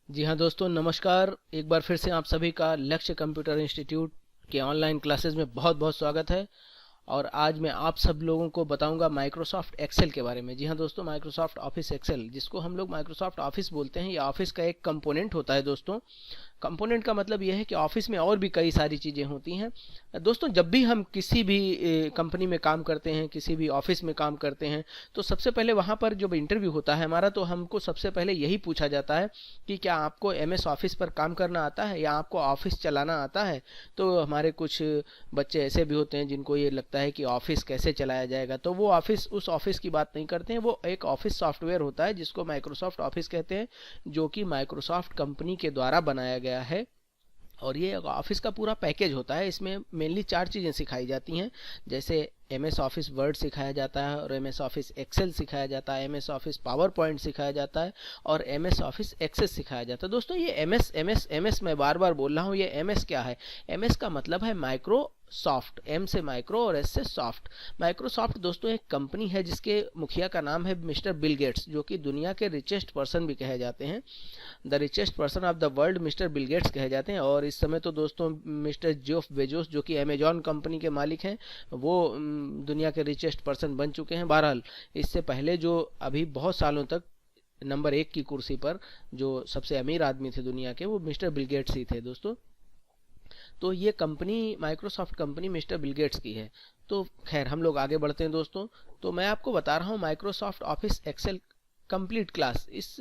जी हाँ दोस्तों, नमस्कार। एक बार फिर से आप सभी का लक्ष्य कंप्यूटर इंस्टीट्यूट के ऑनलाइन क्लासेस में बहुत बहुत स्वागत है। और आज मैं आप सब लोगों को बताऊंगा माइक्रोसॉफ्ट एक्सेल के बारे में। जी हाँ दोस्तों, माइक्रोसॉफ्ट ऑफिस एक्सेल, जिसको हम लोग माइक्रोसॉफ्ट ऑफिस बोलते हैं, ये ऑफिस का एक कंपोनेंट होता है दोस्तों। कंपोनेंट का मतलब यह है कि ऑफिस में और भी कई सारी चीज़ें होती हैं दोस्तों। जब भी हम किसी भी कंपनी में काम करते हैं, किसी भी ऑफिस में काम करते हैं, तो सबसे पहले वहाँ पर जब इंटरव्यू होता है हमारा, तो हमको सबसे पहले यही पूछा जाता है कि क्या आपको एमएस ऑफिस पर काम करना आता है या आपको ऑफिस चलाना आता है। तो हमारे कुछ बच्चे ऐसे भी होते हैं जिनको ये लगता है कि ऑफिस कैसे चलाया जाएगा, तो वो ऑफिस उस ऑफिस की बात नहीं करते हैं। वो एक ऑफिस सॉफ्टवेयर होता है जिसको माइक्रोसॉफ्ट ऑफिस कहते हैं, जो कि माइक्रोसॉफ्ट कंपनी के द्वारा बनाया गया है। और ये ऑफिस का पूरा पैकेज होता है। इसमें मेनली 4 चीज़ें सिखाई जाती हैं, जैसे एमएस ऑफिस वर्ड सिखाया जाता है, और एमएस ऑफिस एक्सेल सिखाया जाता है, एमएस ऑफिस पावर पॉइंट सिखाया जाता है, और एमएस ऑफिस एक्सेस सिखाया जाता है। दोस्तों, ये एमएस एमएस एमएस मैं बार बार बोल रहा हूँ, ये एमएस क्या है? एमएस का मतलब है माइक्रो सॉफ्ट, एम से माइक्रो और एस से सॉफ्ट। माइक्रोसॉफ्ट दोस्तों एक कंपनी है जिसके मुखिया का नाम है मिस्टर बिल गेट्स, जो कि दुनिया के रिचेस्ट पर्सन भी कहे जाते हैं। The richest person of the world mister Bill Gates कहे जाते हैं। और इस समय तो दोस्तों मिस्टर जेफ बेजोस, जो कि अमेजॉन कंपनी के मालिक हैं, वो दुनिया के रिचेस्ट पर्सन बन चुके हैं। बहरहाल, इससे पहले जो अभी बहुत सालों तक नंबर 1 की कुर्सी पर जो सबसे अमीर आदमी थे दुनिया के, वो मिस्टर बिल गेट्स ही थे दोस्तों। तो ये company, Microsoft company, mister Bill Gates की है। तो खैर, हम लोग आगे बढ़ते हैं दोस्तों। तो मैं आपको बता रहा हूँ Microsoft Office Excel complete class. इस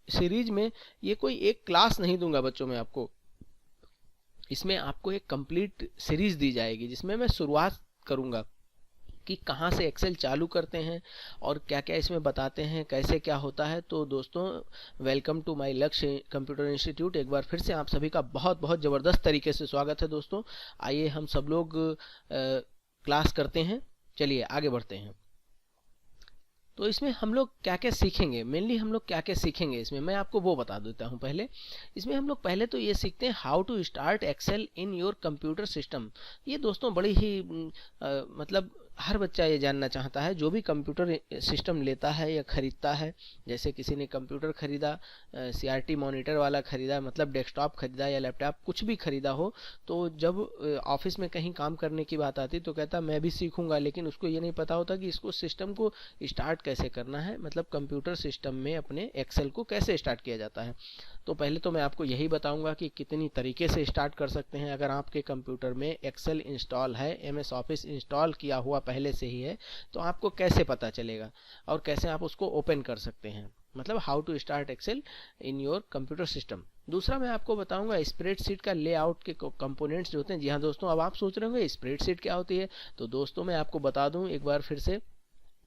सीरीज में ये कोई एक क्लास नहीं दूंगा बच्चों में आपको, इसमें आपको एक कंप्लीट सीरीज दी जाएगी, जिसमें मैं शुरुआत करूंगा कि कहाँ से एक्सेल चालू करते हैं और क्या क्या इसमें बताते हैं, कैसे क्या होता है। तो दोस्तों, वेलकम टू माय लक्ष्य कंप्यूटर इंस्टीट्यूट। एक बार फिर से आप सभी का बहुत बहुत ज़बरदस्त तरीके से स्वागत है दोस्तों। आइए हम सब लोग क्लास करते हैं। चलिए आगे बढ़ते हैं। तो इसमें हम लोग क्या क्या सीखेंगे, मेनली हम लोग क्या क्या सीखेंगे इसमें, मैं आपको वो बता देता हूँ पहले। इसमें हम लोग पहले तो ये सीखते हैं how to start Excel in your computer system. ये दोस्तों बड़ी ही मतलब हर बच्चा ये जानना चाहता है, जो भी कंप्यूटर सिस्टम लेता है या खरीदता है। जैसे किसी ने कंप्यूटर खरीदा, सीआरटी मॉनिटर वाला खरीदा, मतलब डेस्कटॉप खरीदा या लैपटॉप, कुछ भी खरीदा हो, तो जब ऑफिस में कहीं काम करने की बात आती तो कहता मैं भी सीखूंगा, लेकिन उसको ये नहीं पता होता कि इसको सिस्टम को स्टार्ट कैसे करना है, मतलब कंप्यूटर सिस्टम में अपने एक्सेल को कैसे स्टार्ट किया जाता है। तो पहले तो मैं आपको यही बताऊंगा कि कितनी तरीके से स्टार्ट कर सकते हैं। अगर आपके कंप्यूटर में एक्सेल इंस्टॉल है, एमएस ऑफिस इंस्टॉल किया हुआ पहले से ही है, तो आपको कैसे पता चलेगा और कैसे आप उसको ओपन कर सकते हैं, मतलब how to start Excel in your computer system. दूसरा मैं आपको बताऊंगा स्प्रेडशीट का लेआउट के कंपोनेंट्स जो होते हैं। जी हाँ दोस्तों, अब आप सोच रहे होंगे स्प्रेडशीट क्या होती है। तो दोस्तों मैं आपको बता दूं एक बार फिर से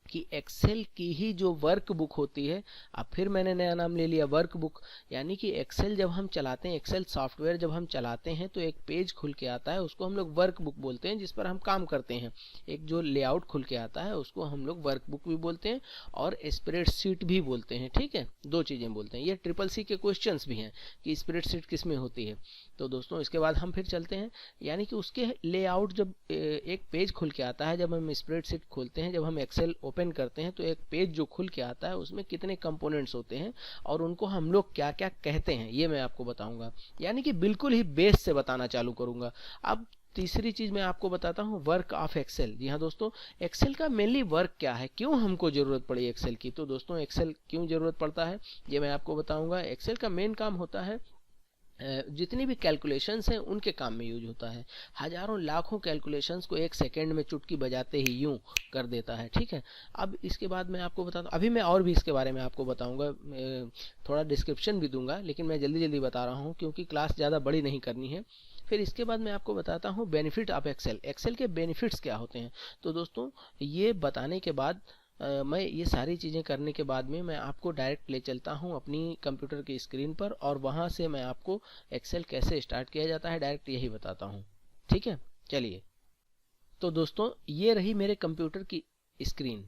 कि एक्सेल की ही जो वर्क बुक होती है, अब फिर मैंने नया नाम ले लिया, वर्क बुक। यानी कि एक्सेल जब हम चलाते हैं, एक्सेल सॉफ्टवेयर जब हम चलाते हैं, तो एक पेज खुल के आता है, उसको हम लोग वर्क बुक बोलते हैं, जिस पर हम काम करते हैं। एक जो लेआउट खुल के आता है उसको हम लोग वर्क बुक भी बोलते हैं और स्प्रेडशीट भी बोलते हैं। ठीक है, 2 चीज़ें बोलते हैं। ये ट्रिपल सी के क्वेश्चंस भी हैं कि स्प्रेडशीट किस में होती है। तो दोस्तों इसके बाद हम फिर चलते हैं, यानी कि उसके लेआउट जब एक पेज खुल के आता है, जब हम स्प्रेडशीट खोलते हैं, जब हम एक्सेल ओपन करते हैं, तो एक पेज जो खुल के आता है उसमें कितने कंपोनेंट्स होते हैं और उनको हम लोग क्या क्या कहते हैं, ये मैं आपको बताऊंगा। यानी कि बिल्कुल ही बेस से बताना चालू करूंगा। अब तीसरी चीज मैं आपको बताता हूँ, वर्क ऑफ एक्सेल। जी हाँ दोस्तों, एक्सेल का मेनली वर्क क्या है, क्यों हमको जरूरत पड़ी एक्सेल की। तो दोस्तों एक्सेल क्यों जरूरत पड़ता है ये मैं आपको बताऊंगा। एक्सेल का मेन काम होता है, जितनी भी कैलकुलेशंस हैं उनके काम में यूज होता है। हजारों लाखों कैलकुलेशंस को एक सेकंड में चुटकी बजाते ही यूं कर देता है। ठीक है, अब इसके बाद मैं आपको बताता हूँ, अभी मैं और भी इसके बारे में आपको बताऊंगा, थोड़ा डिस्क्रिप्शन भी दूंगा, लेकिन मैं जल्दी जल्दी बता रहा हूँ क्योंकि क्लास ज़्यादा बड़ी नहीं करनी है। फिर इसके बाद मैं आपको बताता हूँ बेनिफिट ऑफ एक्सेल, एक्सेल के बेनिफिट्स क्या होते हैं। तो दोस्तों ये बताने के बाद मैं ये सारी चीज़ें करने के बाद में मैं आपको डायरेक्ट ले चलता हूँ अपनी कंप्यूटर की स्क्रीन पर, और वहाँ से मैं आपको एक्सेल कैसे स्टार्ट किया जाता है डायरेक्ट यही बताता हूँ। ठीक है, चलिए। तो दोस्तों ये रही मेरे कंप्यूटर की स्क्रीन,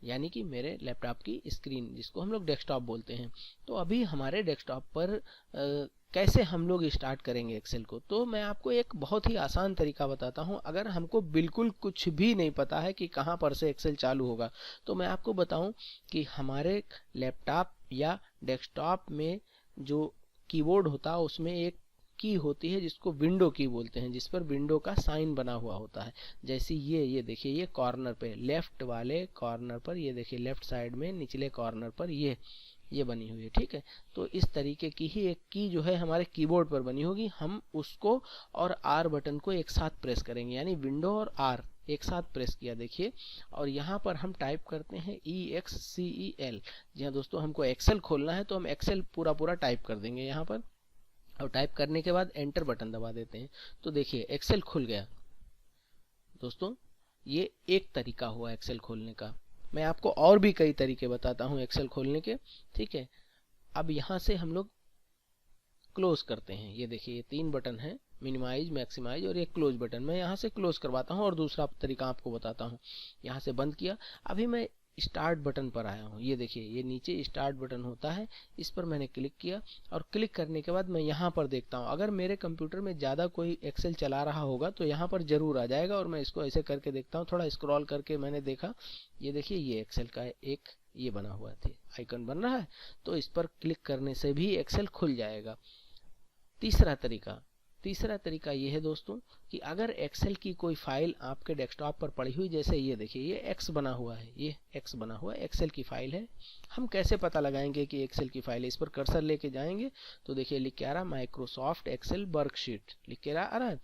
यानी कि मेरे लैपटॉप की स्क्रीन, जिसको हम लोग डेस्कटॉप बोलते हैं। तो अभी हमारे डेस्कटॉप पर कैसे हम लोग स्टार्ट करेंगे एक्सेल को, तो मैं आपको एक बहुत ही आसान तरीका बताता हूं। अगर हमको बिल्कुल कुछ भी नहीं पता है कि कहां पर से एक्सेल चालू होगा, तो मैं आपको बताऊं कि हमारे लैपटॉप या डेस्कटॉप में जो कीबोर्ड होता है उसमें एक की होती है जिसको विंडो की बोलते हैं, जिस पर विंडो का साइन बना हुआ होता है। जैसे ये देखिए, ये कॉर्नर पे लेफ्ट वाले कॉर्नर पर, ये देखिए लेफ्ट साइड में निचले कॉर्नर पर ये बनी हुई है, ठीक है। तो इस तरीके की ही एक की जो है हमारे कीबोर्ड पर बनी होगी, हम उसको और आर बटन को एक साथ प्रेस करेंगे, यानी विंडो और आर एक साथ प्रेस किया देखिए, और यहाँ पर हम टाइप करते हैं EXCEL। जी हाँ दोस्तों, हमको एक्सेल खोलना है तो हम एक्सेल पूरा टाइप कर देंगे यहाँ पर, और टाइप करने के बाद एंटर बटन दबा देते हैं। तो देखिए एक्सेल खुल गया दोस्तों। ये एक तरीका हुआ एक्सेल खोलने का। मैं आपको और भी कई तरीके बताता हूँ एक्सेल खोलने के, ठीक है। अब यहाँ से हम लोग क्लोज करते हैं। ये देखिए ये 3 बटन है, मिनिमाइज, मैक्सिमाइज और ये क्लोज बटन। मैं यहाँ से क्लोज करवाता हूँ और दूसरा तरीका आपको बताता हूँ। यहाँ से बंद किया, अभी मैं स्टार्ट बटन पर आया हूँ। ये देखिए ये नीचे स्टार्ट बटन होता है, इस पर मैंने क्लिक किया, और क्लिक करने के बाद मैं यहाँ पर देखता हूँ। अगर मेरे कंप्यूटर में ज़्यादा कोई एक्सेल चला रहा होगा तो यहाँ पर ज़रूर आ जाएगा, और मैं इसको ऐसे करके देखता हूँ। थोड़ा स्क्रॉल करके मैंने देखा, ये देखिए ये एक्सेल का एक ये बना हुआ है, आइकन बन रहा है, तो इस पर क्लिक करने से भी एक्सेल खुल जाएगा। तीसरा तरीका ये है दोस्तों कि अगर एक्सेल की कोई फाइल आपके डेस्कटॉप पर पड़ी हुई, जैसे ये देखिए ये एक्स बना हुआ है, ये एक्स बना हुआ एक्सेल की फाइल है। हम कैसे पता लगाएंगे कि एक्सेल की फाइल है? इस पर कर्सर लेके जाएंगे तो देखिए लिख के आ रहा माइक्रोसॉफ्ट एक्सेल वर्कशीट, लिख के आ रहा है।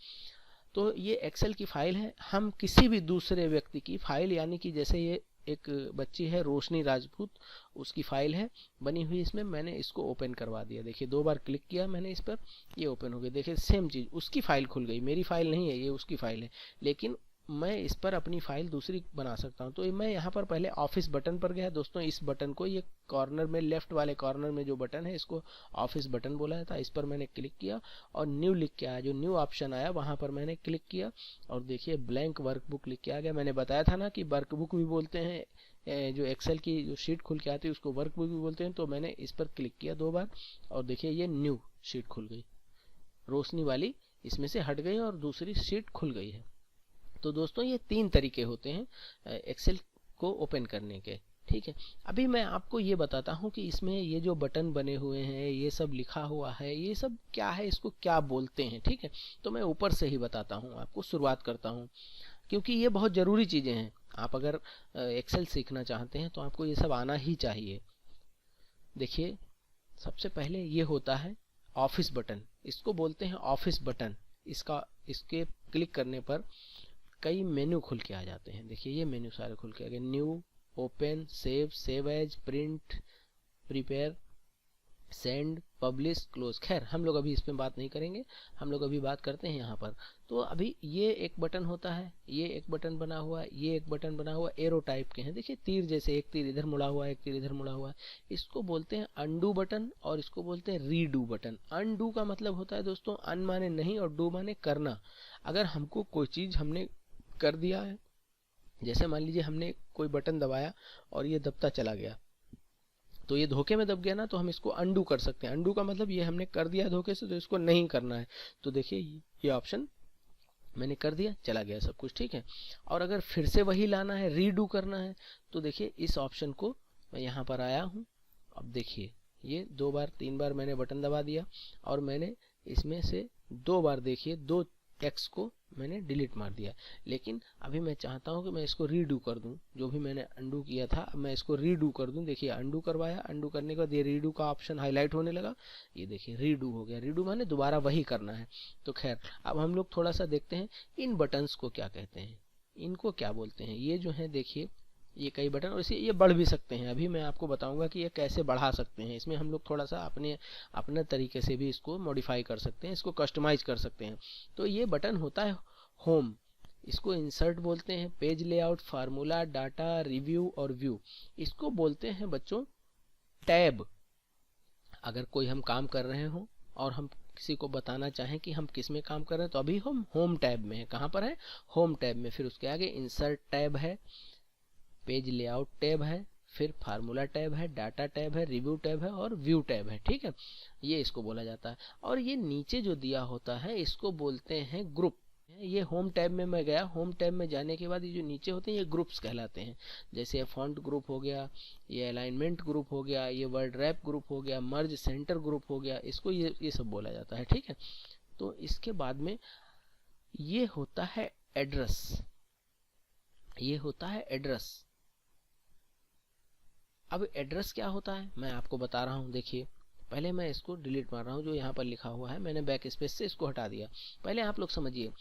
तो ये एक्सेल की फाइल है। हम किसी भी दूसरे व्यक्ति की फाइल, यानी कि जैसे ये एक बच्ची है रोशनी राजपूत, उसकी फाइल है बनी हुई, इसमें मैंने इसको ओपन करवा दिया। देखिए 2 बार क्लिक किया मैंने इस पर, ये ओपन हो गई। देखिए सेम चीज़, उसकी फाइल खुल गई, मेरी फाइल नहीं है, ये उसकी फाइल है, लेकिन मैं इस पर अपनी फाइल दूसरी बना सकता हूँ। तो मैं यहाँ पर पहले ऑफिस बटन पर गया दोस्तों। इस बटन को, ये कॉर्नर में लेफ्ट वाले कॉर्नर में जो बटन है, इसको ऑफिस बटन बोला था। इस पर मैंने क्लिक किया और न्यू लिख के आया, जो न्यू ऑप्शन आया वहाँ पर मैंने क्लिक किया, और देखिए ब्लैंक वर्कबुक लिख के आ गया। मैंने बताया था ना कि वर्कबुक भी बोलते हैं, जो एक्सेल की जो शीट खुल के आती है उसको वर्कबुक भी बोलते हैं। तो मैंने इस पर क्लिक किया 2 बार, और देखिए ये न्यू शीट खुल गई, रोशनी वाली इसमें से हट गई और दूसरी शीट खुल गई है। तो दोस्तों ये 3 तरीके होते हैं एक्सेल को ओपन करने के, ठीक है। अभी मैं आपको ये बताता हूँ कि इसमें ये जो बटन बने हुए हैं, ये सब लिखा हुआ है, ये सब क्या है, इसको क्या बोलते हैं, ठीक है। तो मैं ऊपर से ही बताता हूँ आपको, शुरुआत करता हूँ, क्योंकि ये बहुत ज़रूरी चीज़ें हैं। आप अगर एक्सेल सीखना चाहते हैं तो आपको ये सब आना ही चाहिए। देखिए सबसे पहले ये होता है ऑफिस बटन, इसको बोलते हैं ऑफिस बटन। इसके क्लिक करने पर कई मेन्यू खुल के आ जाते हैं। देखिए ये मेन्यू सारे खुल के आ गए, new, open, save as, print, prepare, send, publish, close. खैर हम लोग अभी इस पर बात नहीं करेंगे, हम लोग अभी बात करते हैं यहाँ पर। तो अभी ये एक बटन होता है, ये एक बटन बना हुआ है, ये एक बटन बना हुआ, एरो टाइप के हैं, देखिए तीर जैसे, एक तीर इधर मुड़ा हुआ है, एक तीर इधर मुड़ा हुआ है। इसको बोलते हैं अनडू बटन, और इसको बोलते हैं रीडू बटन। अनडू का मतलब होता है दोस्तों अन माने नहीं, और डू माने करना। अगर हमको कोई चीज़ हमने कर दिया है, जैसे मान लीजिए हमने कोई बटन दबाया और ये दबता चला गया, तो ये धोखे में दब गया ना, तो हम इसको अंडू कर सकते हैं। अंडू का मतलब ये हमने कर दिया धोखे से, तो इसको नहीं करना है। तो देखिए ये ऑप्शन मैंने कर दिया, चला गया सब कुछ, ठीक है। और अगर फिर से वही लाना है, रीडू करना है, तो देखिए इस ऑप्शन को मैं यहाँ पर आया हूँ। अब देखिए ये 2 बार 3 बार मैंने बटन दबा दिया, और मैंने इसमें से 2 बार देखिए 2 टेक्स्ट को मैंने डिलीट मार दिया। लेकिन अभी मैं चाहता हूं कि मैं इसको रीडू कर दूं, जो भी मैंने अंडू किया था अब मैं इसको रीडू कर दूं। देखिए अंडू करवाया, अंडू करने के बाद ये रीडू का ऑप्शन हाईलाइट होने लगा, ये देखिए रीडू हो गया। रीडू माने दोबारा वही करना है। तो खैर अब हम लोग थोड़ा सा देखते हैं इन बटन्स को क्या कहते हैं, इनको क्या बोलते हैं। ये जो है देखिए ये कई बटन, और इसे ये बढ़ भी सकते हैं। अभी मैं आपको बताऊंगा कि ये कैसे बढ़ा सकते हैं। इसमें हम लोग थोड़ा सा अपने तरीके से भी इसको मॉडिफाई कर सकते हैं, इसको कस्टमाइज कर सकते हैं। तो ये बटन होता है होम, इसको इंसर्ट बोलते हैं, page layout, formula, data, review और व्यू। इसको बोलते हैं बच्चों टैब। अगर कोई हम काम कर रहे हो और हम किसी को बताना चाहें कि हम किस में काम कर रहे हैं, तो अभी हम होम टैब में है। कहाँ पर है? होम टैब में। फिर उसके आगे इंसर्ट टैब है, पेज लेआउट टैब है, फिर फार्मूला टैब है, डाटा टैब है, रिव्यू टैब है और व्यू टैब है, ठीक है। ये इसको बोला जाता है। और ये नीचे जो दिया होता है इसको बोलते हैं ग्रुप। ये होम टैब में मैं गया, होम टैब में जाने के बाद ये जो नीचे होते हैं ये ग्रुप्स कहलाते हैं। जैसे फॉन्ट ग्रुप हो गया, ये अलाइनमेंट ग्रुप हो गया, ये वर्ड रैप ग्रुप हो गया, मर्ज सेंटर ग्रुप हो गया, इसको ये सब बोला जाता है, ठीक है। तो इसके बाद में ये होता है एड्रेस, ये होता है एड्रेस। अब एड्रेस क्या होता है मैं आपको बता रहा हूँ। देखिए पहले मैं इसको डिलीट मार रहा हूँ, जो यहाँ पर लिखा हुआ है मैंने बैक स्पेस से इसको हटा दिया। पहले आप लोग समझिए,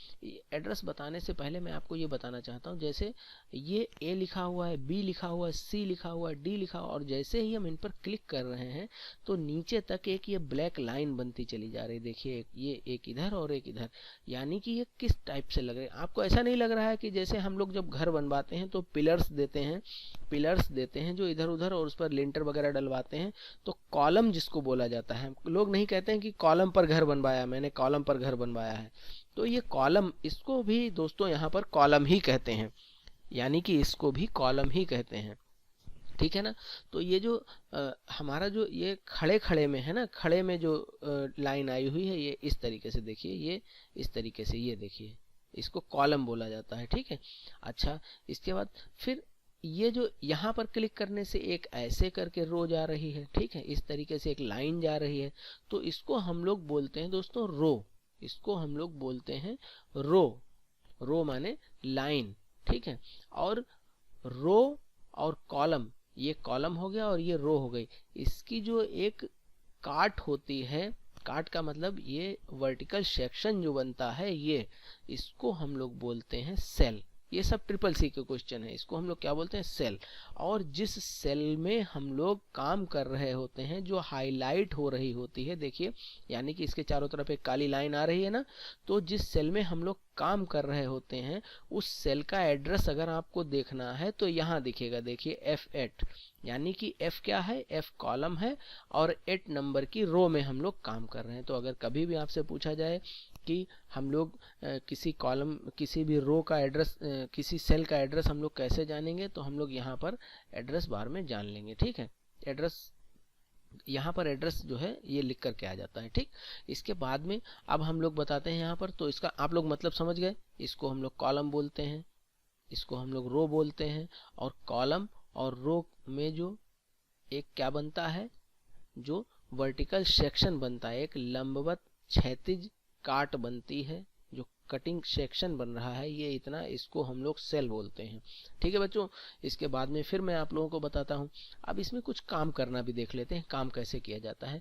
एड्रेस बताने से पहले मैं आपको ये बताना चाहता हूँ, जैसे ये ए लिखा हुआ है, बी लिखा हुआ है, सी लिखा हुआ है, डी लिखा हुआ है, और जैसे ही हम इन पर क्लिक कर रहे हैं तो नीचे तक एक ये ब्लैक लाइन बनती चली जा रही है। देखिए ये एक इधर और एक इधर, यानी कि ये किस टाइप से लग रहा है आपको? ऐसा नहीं लग रहा है कि जैसे हम लोग जब घर बनवाते हैं तो पिलर्स देते हैं जो इधर उधर, और उस पर लिंटर वगैरह डलवाते हैं तो कॉलम जिसको बोला जाता है, लोग नहीं कहते हैं कि कॉलम पर घर बनवाया, मैंने कॉलम पर घर बनवाया है। तो ये कॉलम, इसको भी दोस्तों यहाँ पर कॉलम ही कहते हैं, यानी कि इसको भी कॉलम ही कहते हैं, ठीक है ना। तो ये जो हमारा जो ये खड़े खड़े में है ना, खड़े में जो लाइन आई हुई है ये इस तरीके से, देखिए ये इस तरीके से, ये देखिए इसको कॉलम बोला जाता है, ठीक है। अच्छा, इसके बाद फिर ये जो यहाँ पर क्लिक करने से एक ऐसे करके रो जा रही है, ठीक है, इस तरीके से एक लाइन जा रही है, तो इसको हम लोग बोलते हैं दोस्तों रो, इसको हम लोग बोलते हैं रो। रो माने लाइन, ठीक है। और रो और कॉलम, ये कॉलम हो गया और ये रो हो गई। इसकी जो एक काट होती है, काट का मतलब ये वर्टिकल सेक्शन जो बनता है, ये इसको हम लोग बोलते हैं सेल। ये सब ट्रिपल सी के क्वेश्चन है, इसको हम लोग क्या बोलते हैं? सेल। और जिस सेल में हम लोग काम कर रहे होते हैं, जो हाईलाइट हो रही होती है, देखिए यानी कि इसके चारों तरफ एक काली लाइन आ रही है ना, तो जिस सेल में हम लोग काम कर रहे होते हैं उस सेल का एड्रेस अगर आपको देखना है तो यहाँ दिखेगा, देखिए F8, यानी कि F क्या है? F कॉलम है और 8 नंबर की रो में हम लोग काम कर रहे हैं। तो अगर कभी भी आपसे पूछा जाए कि हम लोग किसी कॉलम, किसी भी रो का एड्रेस, किसी सेल का एड्रेस हम लोग कैसे जानेंगे, तो हम लोग यहाँ पर एड्रेस बार में जान लेंगे, ठीक है। एड्रेस, यहाँ पर एड्रेस जो है ये लिख करके आ जाता है, ठीक। इसके बाद में अब हम लोग बताते हैं यहाँ पर, तो इसका आप लोग मतलब समझ गए। इसको हम लोग कॉलम बोलते हैं, इसको हम लोग रो बोलते हैं, और कॉलम और रो में जो एक क्या बनता है, जो वर्टिकल सेक्शन बनता है, एक लंबवत क्षैतिज काट बनती है, जो कटिंग सेक्शन बन रहा है, ये इतना, इसको हम लोग सेल बोलते हैं, ठीक है बच्चों। इसके बाद में फिर मैं आप लोगों को बताता हूँ। अब इसमें कुछ काम करना भी देख लेते हैं, काम कैसे किया जाता है।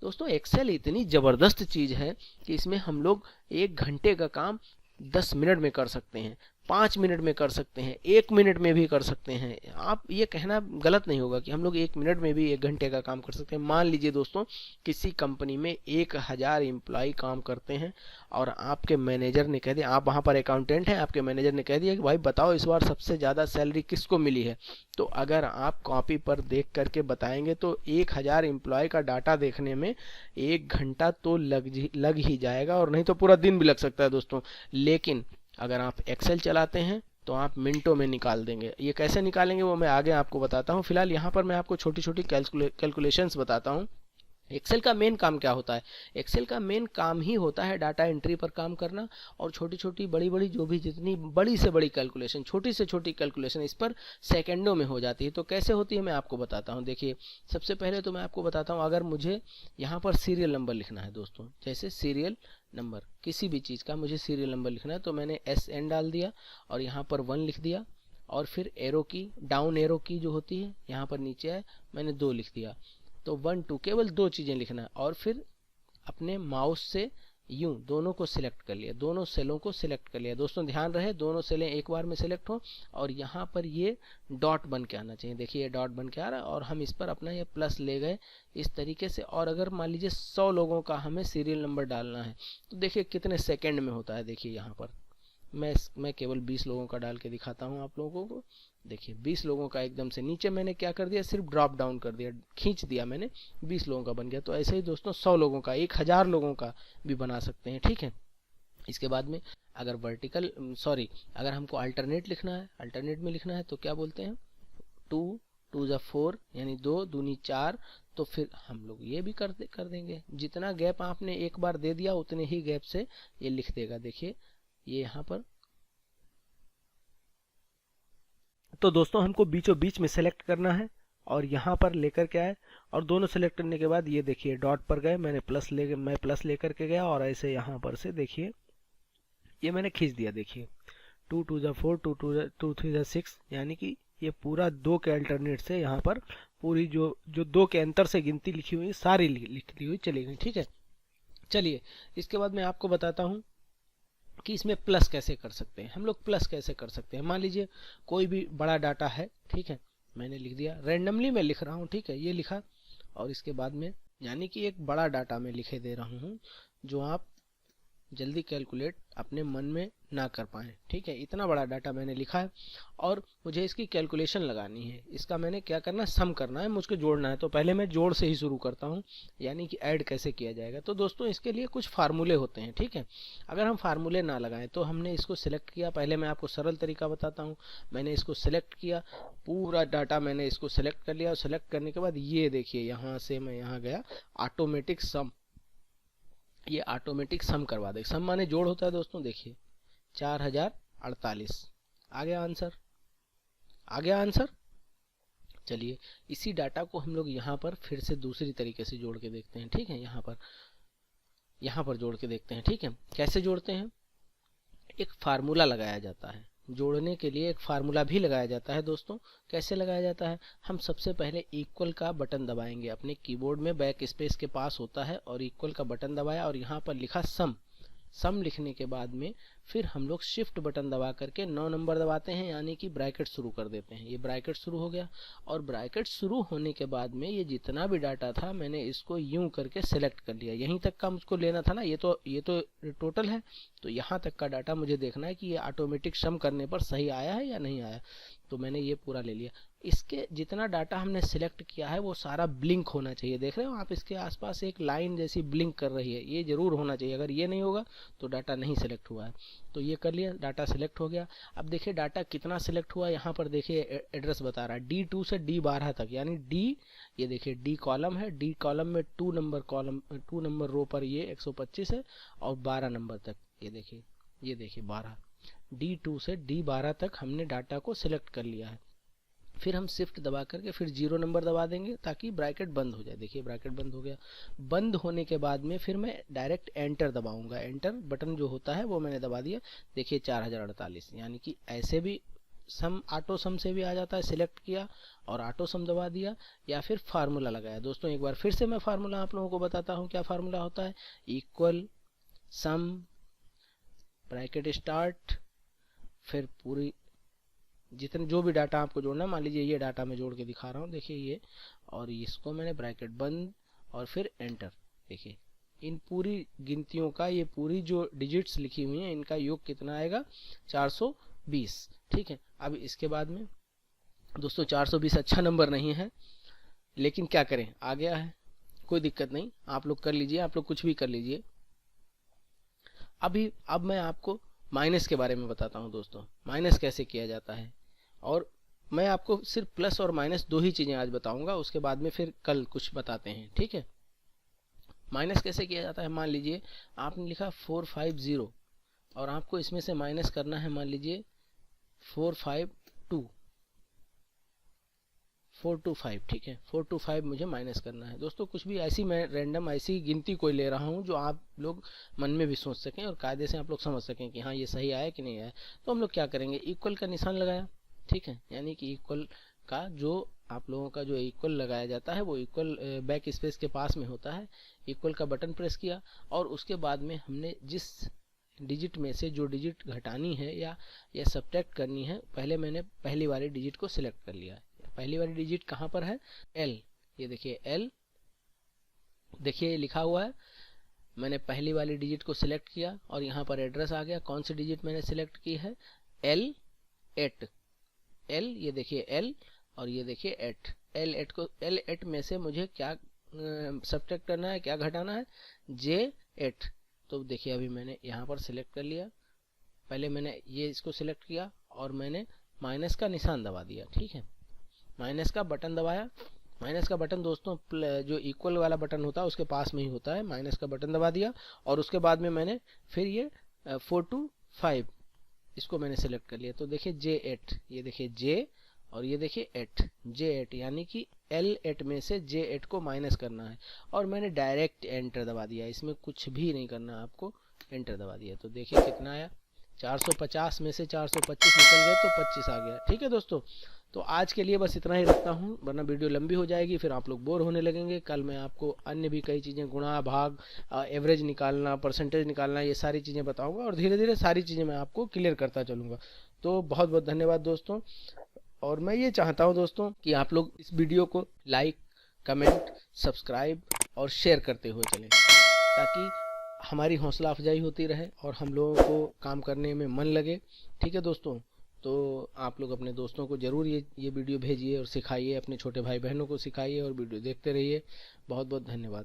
दोस्तों एक्सेल इतनी ज़बरदस्त चीज़ है कि इसमें हम लोग 1 घंटे का काम 10 मिनट में कर सकते हैं, 5 मिनट में कर सकते हैं, 1 मिनट में भी कर सकते हैं। आप ये कहना गलत नहीं होगा कि हम लोग 1 मिनट में भी 1 घंटे का काम कर सकते हैं। मान लीजिए दोस्तों किसी कंपनी में 1000 एम्प्लॉय काम करते हैं और आपके मैनेजर ने कह दिया, आप वहाँ पर अकाउंटेंट हैं, आपके मैनेजर ने कह दिया कि भाई बताओ इस बार सबसे ज़्यादा सैलरी किसको मिली है, तो अगर आप कॉपी पर देख करके बताएंगे तो 1000 एम्प्लॉय का डाटा देखने में 1 घंटा तो लग ही जाएगा, और नहीं तो पूरा दिन भी लग सकता है दोस्तों। लेकिन अगर आप एक्सेल चलाते हैं तो आप मिनटों में निकाल देंगे। ये कैसे निकालेंगे वो मैं आगे आपको बताता हूँ। फिलहाल यहाँ पर मैं आपको छोटी छोटी कैलकुलेशंस बताता हूँ। एक्सेल का मेन काम क्या होता है? एक्सेल का मेन काम ही होता है डाटा एंट्री पर काम करना, और छोटी छोटी बड़ी बड़ी जो भी जितनी बड़ी से बड़ी कैलकुलेशन, छोटी से छोटी कैलकुलेशन इस पर सेकंडों में हो जाती है। तो कैसे होती है मैं आपको बताता हूँ। देखिए सबसे पहले तो मैं आपको बताता हूँ, अगर मुझे यहाँ पर सीरियल नंबर लिखना है दोस्तों, जैसे सीरियल नंबर किसी भी चीज़ का मुझे सीरियल नंबर लिखना है, तो मैंने SN डाल दिया और यहाँ पर 1 लिख दिया, और फिर एरो की, डाउन एरो की जो होती है यहाँ पर नीचे है, मैंने 2 लिख दिया। तो 1 2 केवल 2 चीज़ें लिखना है, और फिर अपने माउस से यूं दोनों को सिलेक्ट कर लिया, दोनों सेलों को सिलेक्ट कर लिया। दोस्तों ध्यान रहे दोनों सेलें एक बार में सिलेक्ट हो, और यहाँ पर ये डॉट बन के आना चाहिए। देखिए ये डॉट बन के आ रहा है, और हम इस पर अपना ये प्लस ले गए इस तरीके से। और अगर मान लीजिए 100 लोगों का हमें सीरियल नंबर डालना है, तो देखिए कितने सेकेंड में होता है। देखिए यहाँ पर मैं केवल 20 लोगों का डाल के दिखाता हूँ आप लोगों को। देखिए 20 लोगों का एकदम से नीचे मैंने क्या कर दिया, सिर्फ ड्रॉप डाउन कर दिया, खींच दिया मैंने, 20 लोगों का बन गया। तो ऐसे ही दोस्तों 100 लोगों का, 1000 लोगों का भी बना सकते हैं, ठीक है। इसके बाद में अगर अगर हमको अल्टरनेट लिखना है, अल्टरनेट में लिखना है तो क्या बोलते हैं, 2 2 ज़ा 4 यानी 2 दूनी 4। तो फिर हम लोग ये भी कर देंगे, जितना गैप आपने एक बार दे दिया उतने ही गैप से ये लिख देगा। देखिए ये यहाँ पर। तो दोस्तों हमको बीचों बीच में सेलेक्ट करना है और यहाँ पर लेकर के आए, और दोनों सेलेक्ट करने के बाद ये देखिए डॉट पर गए, मैं प्लस लेकर के गया और ऐसे यहाँ पर से देखिए ये मैंने खींच दिया। देखिए 2 2 जा 4, 2 3 जा 6, यानी कि ये पूरा 2 के अल्टरनेट से यहाँ पर पूरी जो 2 के अंतर से गिनती लिखी हुई सारी लिखी हुई चली गई। ठीक है, चलिए इसके बाद मैं आपको बताता हूँ कि इसमें प्लस कैसे कर सकते हैं। हम लोग प्लस कैसे कर सकते हैं, मान लीजिए कोई भी बड़ा डाटा है, ठीक है, मैंने लिख दिया, रैंडमली मैं लिख रहा हूँ, ठीक है, ये लिखा, और इसके बाद में यानी कि एक बड़ा डाटा मैं लिखे दे रहा हूँ जो आप जल्दी कैलकुलेट अपने मन में ना कर पाएँ। ठीक है, इतना बड़ा डाटा मैंने लिखा है और मुझे इसकी कैलकुलेशन लगानी है। इसका मैंने क्या करना है, सम करना है, मुझको जोड़ना है। तो पहले मैं जोड़ से ही शुरू करता हूँ, यानी कि ऐड कैसे किया जाएगा। तो दोस्तों इसके लिए कुछ फार्मूले होते हैं। ठीक है, अगर हम फार्मूले ना लगाएं तो हमने इसको सिलेक्ट किया, पहले मैं आपको सरल तरीका बताता हूँ। मैंने इसको सिलेक्ट किया, पूरा डाटा मैंने इसको सिलेक्ट कर लिया, और सिलेक्ट करने के बाद ये देखिए यहाँ से मैं यहाँ गया, ऑटोमेटिक सम, ये ऑटोमेटिक सम करवा दे। सम माने जोड़ होता है दोस्तों। देखिए 4048 आ गया आंसर, आ गया आंसर। चलिए इसी डाटा को हम लोग यहाँ पर फिर से दूसरी तरीके से जोड़ के देखते हैं। ठीक है, यहाँ पर जोड़ के देखते हैं। ठीक है, कैसे जोड़ते हैं, एक फार्मूला लगाया जाता है, जोड़ने के लिए एक फार्मूला भी लगाया जाता है। दोस्तों कैसे लगाया जाता है, हम सबसे पहले इक्वल का बटन दबाएंगे, अपने कीबोर्ड में बैक स्पेस के पास होता है, और इक्वल का बटन दबाया और यहाँ पर लिखा सम। सम लिखने के बाद में फिर हम लोग शिफ्ट बटन दबा करके 9 नंबर दबाते हैं, यानी कि ब्रैकेट शुरू कर देते हैं। ये ब्रैकेट शुरू हो गया, और ब्रैकेट शुरू होने के बाद में ये जितना भी डाटा था मैंने इसको यूं करके सिलेक्ट कर लिया। यहीं तक का मुझको लेना था ना, ये तो टोटल है, तो यहाँ तक का डाटा मुझे देखना है कि ये ऑटोमेटिक सम करने पर सही आया है या नहीं आया। तो मैंने ये पूरा ले लिया। इसके जितना डाटा हमने सिलेक्ट किया है वो सारा ब्लिंक होना चाहिए। देख रहे हो आप, इसके आसपास एक लाइन जैसी ब्लिंक कर रही है, ये जरूर होना चाहिए। अगर ये नहीं होगा तो डाटा नहीं सिलेक्ट हुआ है। तो ये कर लिया, डाटा सिलेक्ट हो गया। अब देखिए डाटा कितना सिलेक्ट हुआ, यहाँ पर देखिए एड्रेस बता रहा है D2 से D12 तक, यानी D, ये देखिए D कॉलम है, D कॉलम में 2 नंबर रो पर ये 125 है, और 12 नंबर तक ये देखिए 12, D2 से D12 तक हमने डाटा को सिलेक्ट कर लिया है। फिर हम शिफ्ट दबा करके फिर 0 नंबर दबा देंगे ताकि ब्रैकेट बंद हो जाए। देखिए ब्रैकेट बंद हो गया। बंद होने के बाद में फिर मैं डायरेक्ट एंटर दबाऊंगा, एंटर बटन जो होता है वो मैंने दबा दिया। देखिए 4048, यानी कि ऐसे भी सम, ऑटो सम से भी आ जाता है, सिलेक्ट किया और ऑटो सम दबा दिया, या फिर फार्मूला लगाया। दोस्तों एक बार फिर से मैं फार्मूला आप लोगों को बताता हूँ। क्या फार्मूला होता है, इक्वल सम ब्रैकेट स्टार्ट, फिर पूरी जितने जो भी डाटा आपको जोड़ना, मान लीजिए ये डाटा मैं जोड़ के दिखा रहा हूँ, देखिए ये, और इसको मैंने ब्रैकेट बंद और फिर एंटर। देखिए इन पूरी गिनतियों का, ये पूरी जो डिजिट्स लिखी हुई हैं इनका योग कितना आएगा, 420। ठीक है, अब इसके बाद में दोस्तों 420 अच्छा नंबर नहीं है, लेकिन क्या करें, आ गया है, कोई दिक्कत नहीं, आप लोग कर लीजिए, आप लोग कुछ भी कर लीजिए। अब मैं आपको माइनस के बारे में बताता हूँ। दोस्तों माइनस कैसे किया जाता है, और मैं आपको सिर्फ प्लस और माइनस 2 ही चीज़ें आज बताऊंगा, उसके बाद में फिर कल कुछ बताते हैं। ठीक है, माइनस कैसे किया जाता है, मान लीजिए आपने लिखा 450 और आपको इसमें से माइनस करना है, मान लीजिए 425। ठीक है, 425 मुझे माइनस करना है। दोस्तों कुछ भी ऐसी, मैं रैंडम ऐसी गिनती कोई ले रहा हूँ जो आप लोग मन में भी सोच सकें और कायदे से आप लोग समझ सकें कि हाँ ये सही आया कि नहीं आया। तो हम लोग क्या करेंगे, इक्वल का निशान लगाया। ठीक है, यानी कि इक्वल का जो आप लोगों का जो इक्वल लगाया जाता है वो इक्वल बैक स्पेस के पास में होता है। इक्वल का बटन प्रेस किया, और उसके बाद में हमने जिस डिजिट में से जो डिजिट घटानी है या सब्ट्रैक्ट करनी है, पहले मैंने पहली वाली डिजिट को सिलेक्ट कर लिया। पहली वाली डिजिट कहाँ पर है, L, ये देखिए L, देखिए लिखा हुआ है। मैंने पहली वाली डिजिट को सिलेक्ट किया और यहाँ पर एड्रेस आ गया। कौन सी डिजिट मैंने सिलेक्ट की है, L8, ये देखिए L, और ये देखिए 8, L8 में से मुझे क्या सब्ट्रैक्ट करना है, क्या घटाना है, J8। तो देखिए अभी मैंने यहाँ पर सिलेक्ट कर लिया, पहले मैंने ये इसको सिलेक्ट किया और मैंने माइनस का निशान दबा दिया। ठीक है, माइनस का बटन दबाया। माइनस का बटन दोस्तों जो इक्वल वाला बटन होता है उसके पास में ही होता है। माइनस का बटन दबा दिया और उसके बाद में मैंने फिर ये 5, इसको मैंने सेलेक्ट कर लिया। तो देखिए J8, ये देखिए J और ये देखिए 8, J8 यानी कि L8 में से J8 को माइनस करना है और मैंने डायरेक्ट एंटर दबा दिया, इसमें कुछ भी नहीं करना आपको, एंटर दबा दिया। तो देखिए कितना आया, 450 में से 425 निकल गए तो 25 आ गया। ठीक है दोस्तों, तो आज के लिए बस इतना ही रखता हूँ, वरना वीडियो लंबी हो जाएगी, फिर आप लोग बोर होने लगेंगे। कल मैं आपको अन्य भी कई चीज़ें, गुणा भाग, एवरेज निकालना, परसेंटेज निकालना, ये सारी चीज़ें बताऊंगा और धीरे धीरे सारी चीज़ें मैं आपको क्लियर करता चलूँगा। तो बहुत बहुत धन्यवाद दोस्तों। और मैं ये चाहता हूँ दोस्तों कि आप लोग इस वीडियो को लाइक, कमेंट, सब्सक्राइब और शेयर करते हुए चलें, ताकि हमारी हौसला अफजाई होती रहे और हम लोगों को काम करने में मन लगे। ठीक है दोस्तों, तो आप लोग अपने दोस्तों को ज़रूर ये वीडियो भेजिए और सिखाइए, अपने छोटे भाई बहनों को सिखाइए और वीडियो देखते रहिए। बहुत बहुत धन्यवाद।